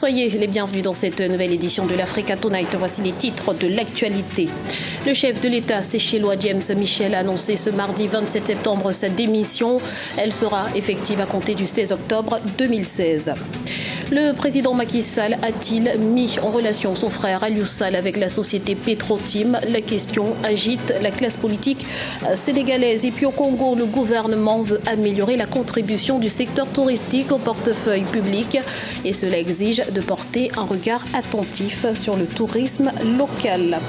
Soyez les bienvenus dans cette nouvelle édition de l'Africa Tonight. Voici les titres de l'actualité. Le chef de l'État séchellois James Michel a annoncé ce mardi 27 septembre sa démission. Elle sera effective à compter du 16 octobre 2016. Le président Macky Sall a-t-il mis en relation son frère Aliou Sall avec la société Petro-Tim? La question agite la classe politique sénégalaise. Et puis au Congo, le gouvernement veut améliorer la contribution du secteur touristique au portefeuille public. Et cela exige de porter un regard attentif sur le tourisme local.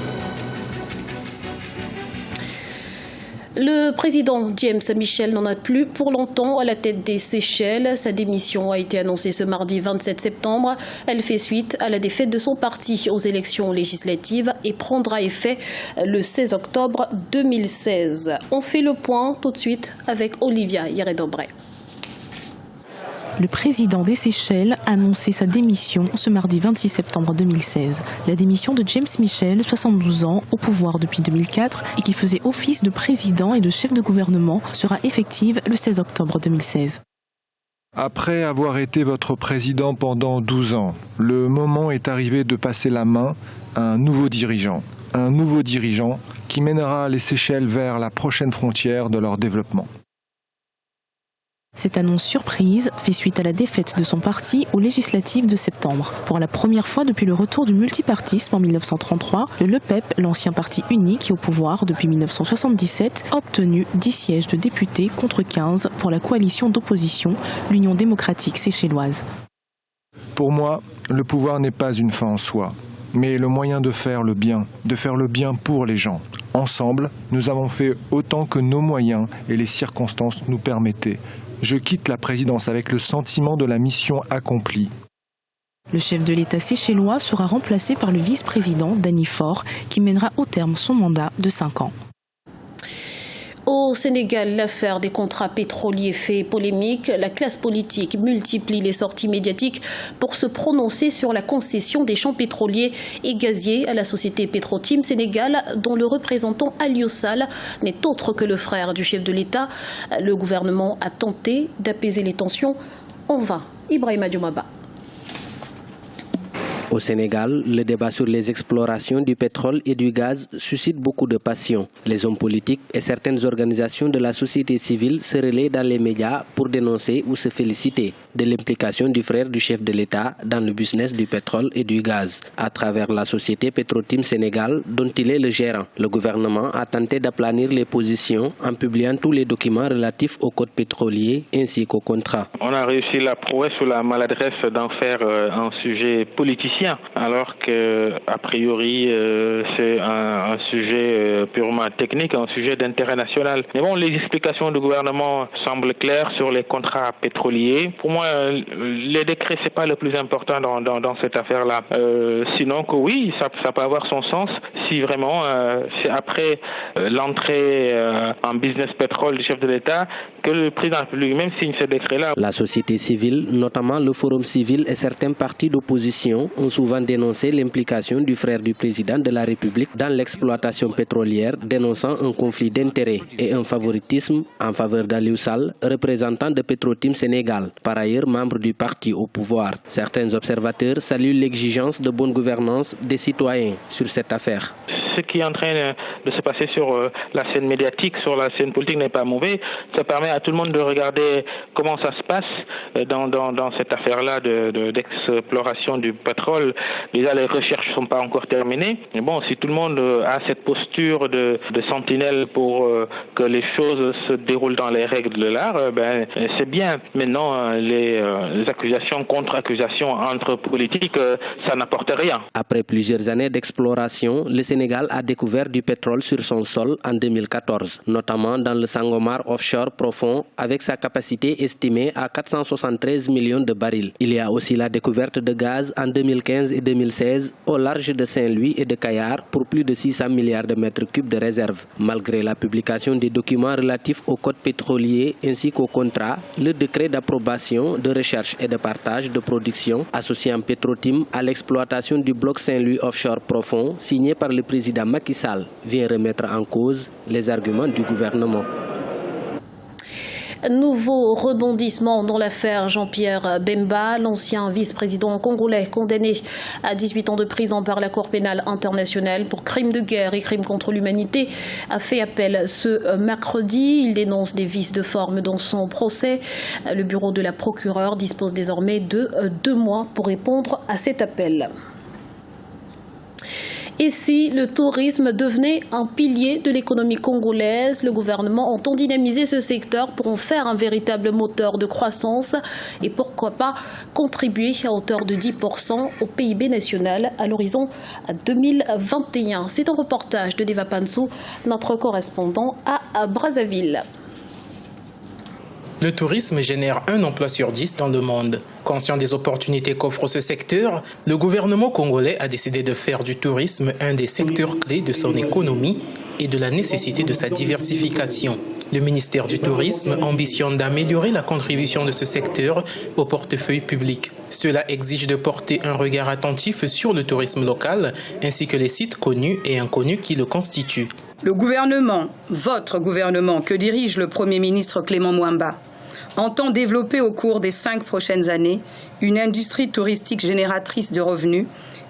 Le président James Michel n'en a plus pour longtemps à la tête des Seychelles. Sa démission a été annoncée ce mardi 27 septembre. Elle fait suite à la défaite de son parti aux élections législatives et prendra effet le 16 octobre 2016. On fait le point tout de suite avec Olivia Yeredobre. Le président des Seychelles a annoncé sa démission ce mardi 26 septembre 2016. La démission de James Michel, 72 ans, au pouvoir depuis 2004 et qui faisait office de président et de chef de gouvernement, sera effective le 16 octobre 2016. Après avoir été votre président pendant 12 ans, le moment est arrivé de passer la main à un nouveau dirigeant. Un nouveau dirigeant qui mènera les Seychelles vers la prochaine frontière de leur développement. Cette annonce surprise fait suite à la défaite de son parti aux législatives de septembre. Pour la première fois depuis le retour du multipartisme en 1933, le LEPEP, l'ancien parti unique et au pouvoir depuis 1977, a obtenu 10 sièges de députés contre 15 pour la coalition d'opposition, l'Union démocratique séchelloise. Pour moi, le pouvoir n'est pas une fin en soi, mais le moyen de faire le bien pour les gens. Ensemble, nous avons fait autant que nos moyens et les circonstances nous permettaient. Je quitte la présidence avec le sentiment de la mission accomplie. Le chef de l'État séchellois sera remplacé par le vice-président Danny Faure, qui mènera au terme son mandat de 5 ans. Au Sénégal, l'affaire des contrats pétroliers fait polémique. La classe politique multiplie les sorties médiatiques pour se prononcer sur la concession des champs pétroliers et gaziers à la société Petro-Tim Sénégal, dont le représentant Aliou Sall n'est autre que le frère du chef de l'État. Le gouvernement a tenté d'apaiser les tensions en vain. Ibrahima Dioumaba. Au Sénégal, le débat sur les explorations du pétrole et du gaz suscite beaucoup de passion. Les hommes politiques et certaines organisations de la société civile se relaient dans les médias pour dénoncer ou se féliciter de l'implication du frère du chef de l'État dans le business du pétrole et du gaz. À travers la société Petro-Tim Sénégal, dont il est le gérant, le gouvernement a tenté d'aplanir les positions en publiant tous les documents relatifs au code pétrolier ainsi qu'au contrat. On a réussi la prouesse ou la maladresse d'en faire un sujet politicien, alors que a priori c'est un sujet purement technique, un sujet d'intérêt national. Mais bon, les explications du gouvernement semblent claires sur les contrats pétroliers. Pour moi, les décrets c'est pas le plus important dans cette affaire-là. Sinon que oui, ça peut avoir son sens si vraiment c'est après l'entrée en business pétrole du chef de l'État que le président lui-même signe ce décret-là. La société civile, notamment le Forum civil et certains partis d'opposition, ont souvent dénoncé l'implication du frère du président de la République dans l'exploitation pétrolière, dénonçant un conflit d'intérêts et un favoritisme en faveur d'Aliou Sall, représentant de Petro-Tim Sénégal, par ailleurs membre du parti au pouvoir. Certains observateurs saluent l'exigence de bonne gouvernance des citoyens sur cette affaire. Ce qui est en train de se passer sur la scène médiatique, sur la scène politique n'est pas mauvais. Ça permet à tout le monde de regarder comment ça se passe dans cette affaire-là d'exploration du pétrole. Déjà, les recherches ne sont pas encore terminées. Mais bon, si tout le monde a cette posture de sentinelle pour que les choses se déroulent dans les règles de l'art, c'est bien. Maintenant, les accusations, contre-accusations entre politiques, ça n'apporte rien. Après plusieurs années d'exploration, le Sénégal a découvert du pétrole sur son sol en 2014, notamment dans le Sangomar offshore profond avec sa capacité estimée à 473 millions de barils. Il y a aussi la découverte de gaz en 2015 et 2016 au large de Saint-Louis et de Kayar pour plus de 600 milliards de mètres cubes de réserve. Malgré la publication des documents relatifs au code pétrolier ainsi qu'au contrat, le décret d'approbation, de recherche et de partage de production associant Petro-Tim à l'exploitation du bloc Saint-Louis offshore profond signé par le président Macky Sall vient remettre en cause les arguments du gouvernement. Nouveau rebondissement dans l'affaire Jean-Pierre Bemba, l'ancien vice-président congolais condamné à 18 ans de prison par la Cour pénale internationale pour crimes de guerre et crimes contre l'humanité, a fait appel ce mercredi. Il dénonce des vices de forme dans son procès. Le bureau de la procureure dispose désormais de 2 mois pour répondre à cet appel. Et si le tourisme devenait un pilier de l'économie congolaise, le gouvernement entend dynamiser ce secteur pour en faire un véritable moteur de croissance et pourquoi pas contribuer à hauteur de 10% au PIB national à l'horizon 2021. C'est un reportage de Deva Pansou, notre correspondant à Brazzaville. Le tourisme génère 1 emploi sur 10 dans le monde. Conscient des opportunités qu'offre ce secteur, le gouvernement congolais a décidé de faire du tourisme un des secteurs clés de son économie et de la nécessité de sa diversification. Le ministère du Tourisme ambitionne d'améliorer la contribution de ce secteur au portefeuille public. Cela exige de porter un regard attentif sur le tourisme local ainsi que les sites connus et inconnus qui le constituent. Le gouvernement, votre gouvernement, que dirige le Premier ministre Clément Mwamba, entend développer au cours des 5 prochaines années une industrie touristique génératrice de revenus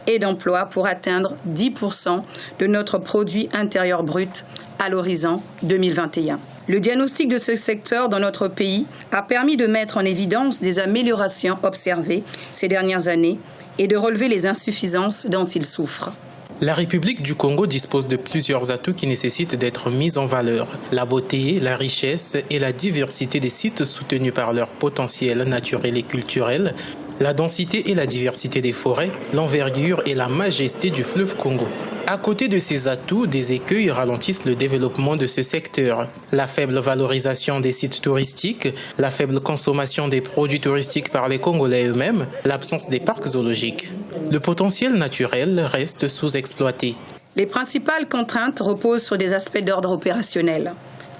et d'emplois pour atteindre 10% de notre produit intérieur brut à l'horizon 2021. Le diagnostic de ce secteur dans notre pays a permis de mettre en évidence des améliorations observées ces dernières années et de relever les insuffisances dont il souffre. La République du Congo dispose de plusieurs atouts qui nécessitent d'être mis en valeur. La beauté, la richesse et la diversité des sites soutenus par leur potentiel naturel et culturel, la densité et la diversité des forêts, l'envergure et la majesté du fleuve Congo. À côté de ces atouts, des écueils ralentissent le développement de ce secteur. La faible valorisation des sites touristiques, la faible consommation des produits touristiques par les Congolais eux-mêmes, l'absence des parcs zoologiques. Le potentiel naturel reste sous-exploité. Les principales contraintes reposent sur des aspects d'ordre opérationnel,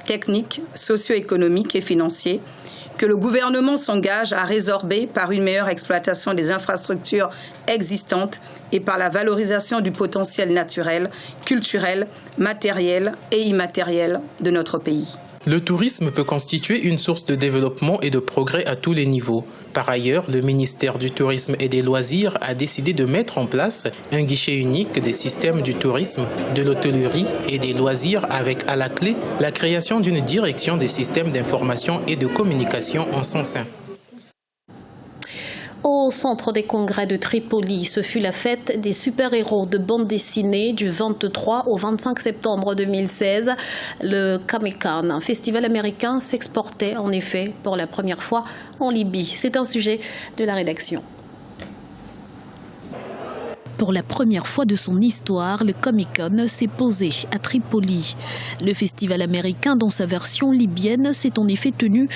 techniques, socio-économiques et financiers, que le gouvernement s'engage à résorber par une meilleure exploitation des infrastructures existantes et par la valorisation du potentiel naturel, culturel, matériel et immatériel de notre pays. Le tourisme peut constituer une source de développement et de progrès à tous les niveaux. Par ailleurs, le ministère du Tourisme et des Loisirs a décidé de mettre en place un guichet unique des systèmes du tourisme, de l'hôtellerie et des loisirs avec à la clé la création d'une direction des systèmes d'information et de communication en son sein. Au centre des congrès de Tripoli, ce fut la fête des super-héros de bande dessinée du 23 au 25 septembre 2016. Le Comic-Con, un festival américain, s'exportait en effet pour la première fois en Libye. C'est un sujet de la rédaction. Pour la première fois de son histoire, le Comic-Con s'est posé à Tripoli. Le festival américain, dans sa version libyenne, s'est en effet tenu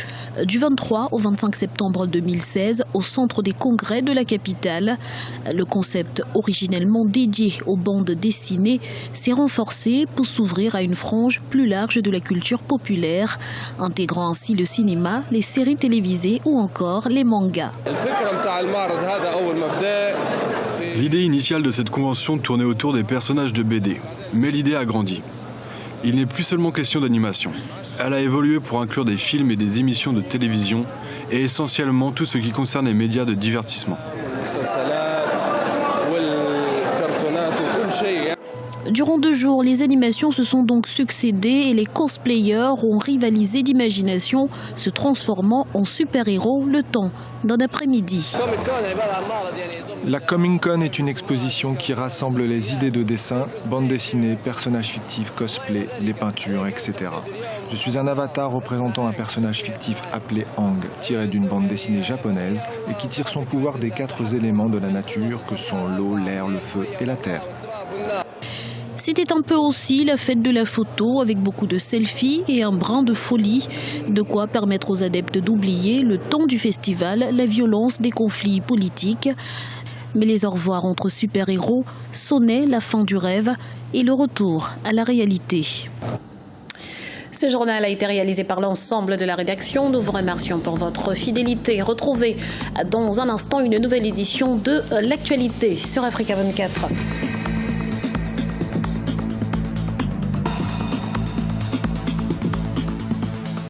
du 23 au 25 septembre 2016 au centre des congrès de la capitale. Le concept originellement dédié aux bandes dessinées s'est renforcé pour s'ouvrir à une frange plus large de la culture populaire, intégrant ainsi le cinéma, les séries télévisées ou encore les mangas. L'idée initiale de cette convention tournait autour des personnages de BD, mais l'idée a grandi. Il n'est plus seulement question d'animation. Elle a évolué pour inclure des films et des émissions de télévision et essentiellement tout ce qui concerne les médias de divertissement. Durant 2 jours, les animations se sont donc succédé et les cosplayers ont rivalisé d'imagination, se transformant en super-héros le temps d'un après-midi. La Comic-Con est une exposition qui rassemble les idées de dessin, bande dessinée, personnages fictifs, cosplay, les peintures, etc. Je suis un avatar représentant un personnage fictif appelé Aang, tiré d'une bande dessinée japonaise et qui tire son pouvoir des 4 éléments de la nature que sont l'eau, l'air, le feu et la terre. C'était un peu aussi la fête de la photo avec beaucoup de selfies et un brin de folie, de quoi permettre aux adeptes d'oublier le temps du festival, la violence des conflits politiques. Mais les au revoir entre super-héros sonnaient la fin du rêve et le retour à la réalité. Ce journal a été réalisé par l'ensemble de la rédaction. Nous vous remercions pour votre fidélité. Retrouvez dans un instant une nouvelle édition de l'actualité sur Africa 24.